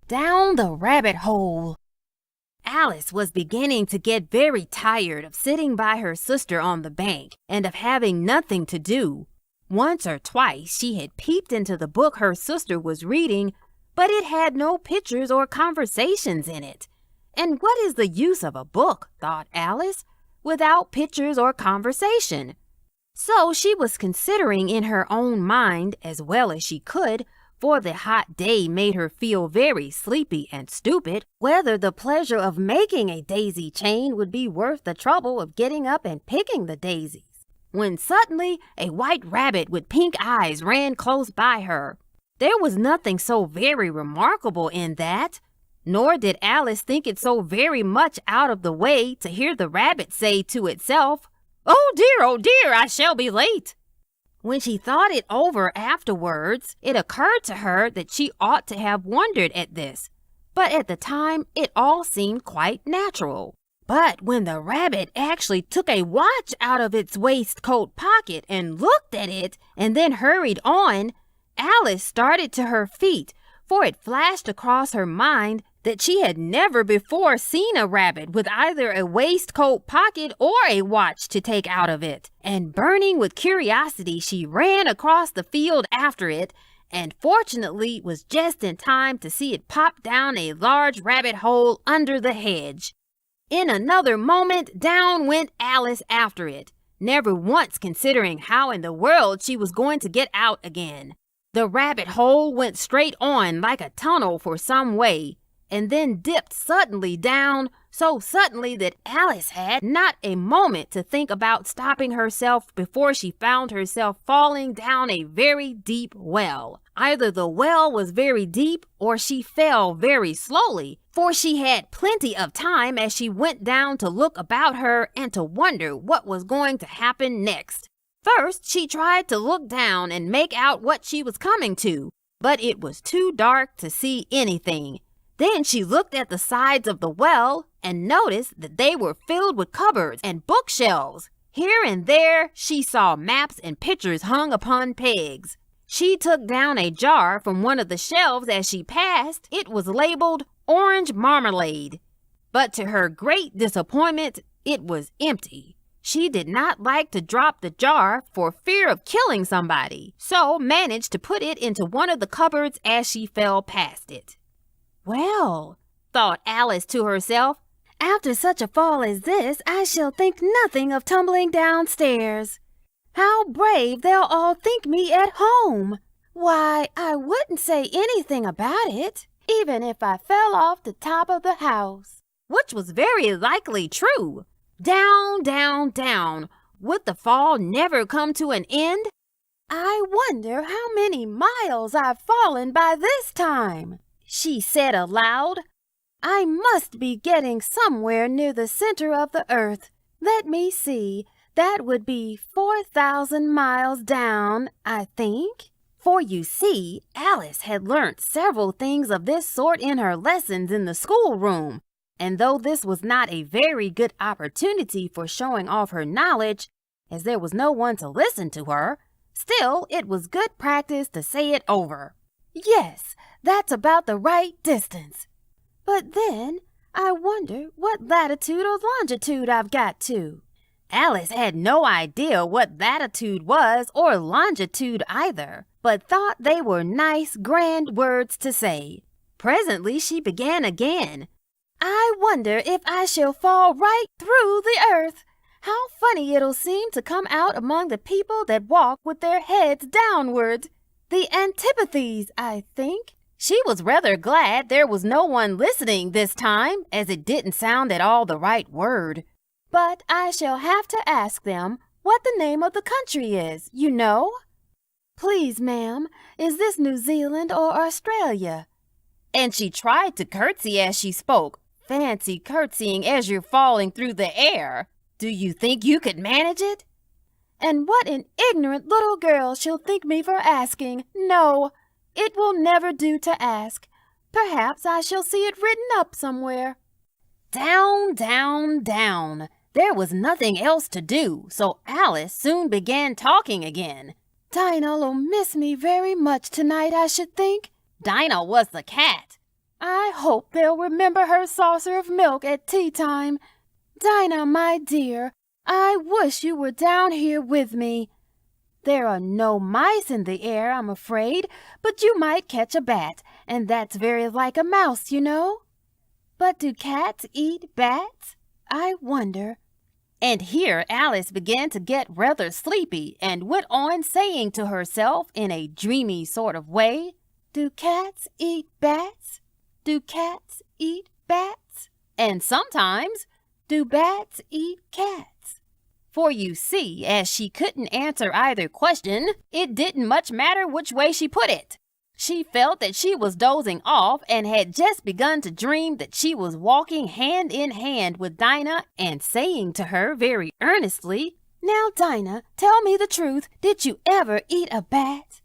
Down the rabbit hole. Alice was beginning to get very tired of sitting by her sister on the bank and of having nothing to do. Once or twice she had peeped into the book her sister was reading, but it had no pictures or conversations in it. And what is the use of a book, thought Alice, without pictures or conversation? So she was considering in her own mind, as well as she could, for the hot day made her feel very sleepy and stupid, whether the pleasure of making a daisy chain would be worth the trouble of getting up and picking the daisies, when suddenly a white rabbit with pink eyes ran close by her. There was nothing so very remarkable in that, nor did Alice think it so very much out of the way to hear the rabbit say to itself, oh dear, I shall be late." When she thought it over afterwards, it occurred to her that she ought to have wondered at this, but at the time it all seemed quite natural. But when the rabbit actually took a watch out of its waistcoat pocket and looked at it and then hurried on, Alice started to her feet, for it flashed across her mind that she had never before seen a rabbit with either a waistcoat pocket or a watch to take out of it. And burning with curiosity, she ran across the field after it, and fortunately was just in time to see it pop down a large rabbit hole under the hedge. In another moment, down went Alice after it, never once considering how in the world she was going to get out again. The rabbit hole went straight on like a tunnel for some way, and then dipped suddenly down, so suddenly that Alice had not a moment to think about stopping herself before she found herself falling down a very deep well. Either the well was very deep or she fell very slowly, for she had plenty of time as she went down to look about her and to wonder what was going to happen next. First, she tried to look down and make out what she was coming to, but it was too dark to see anything. Then she looked at the sides of the well and noticed that they were filled with cupboards and bookshelves. Here and there she saw maps and pictures hung upon pegs. She took down a jar from one of the shelves as she passed. It was labeled orange marmalade. But to her great disappointment, it was empty. She did not like to drop the jar for fear of killing somebody, so managed to put it into one of the cupboards as she fell past it. Well, thought Alice to herself, after such a fall as this, I shall think nothing of tumbling downstairs. How brave they'll all think me at home. Why, I wouldn't say anything about it, even if I fell off the top of the house. Which was very likely true. Down, down, down. Would the fall never come to an end? I wonder how many miles I've fallen by this time, she said aloud. I must be getting somewhere near the center of the earth. Let me see. That would be 4,000 miles down, I think. For you see, Alice had learnt several things of this sort in her lessons in the schoolroom, and though this was not a very good opportunity for showing off her knowledge, as there was no one to listen to her, still it was good practice to say it over. Yes, that's about the right distance. But then, I wonder what latitude or longitude I've got to. Alice had no idea what latitude was or longitude either, but thought they were nice, grand words to say. Presently she began again. I wonder if I shall fall right through the earth. How funny it'll seem to come out among the people that walk with their heads downward. The antipathies, I think. She was rather glad there was no one listening this time, as it didn't sound at all the right word. But I shall have to ask them what the name of the country is, you know. Please, ma'am, is this New Zealand or Australia? And she tried to curtsy as she spoke. Fancy curtsying as you're falling through the air. Do you think you could manage it? And what an ignorant little girl she'll think me for asking. No, it will never do to ask. Perhaps I shall see it written up somewhere. Down, down, down. There was nothing else to do, so Alice soon began talking again. Dinah'll miss me very much tonight, I should think. Dinah was the cat. I hope they'll remember her saucer of milk at tea time. Dinah, my dear, I wish you were down here with me. There are no mice in the air, I'm afraid, but you might catch a bat, and that's very like a mouse, you know. But do cats eat bats? I wonder. And here Alice began to get rather sleepy and went on saying to herself in a dreamy sort of way, Do cats eat bats? Do cats eat bats? And sometimes, do bats eat cats? For you see, as she couldn't answer either question, it didn't much matter which way she put it. She felt that she was dozing off and had just begun to dream that she was walking hand in hand with Dinah and saying to her very earnestly, Now, Dinah, tell me the truth. Did you ever eat a bat?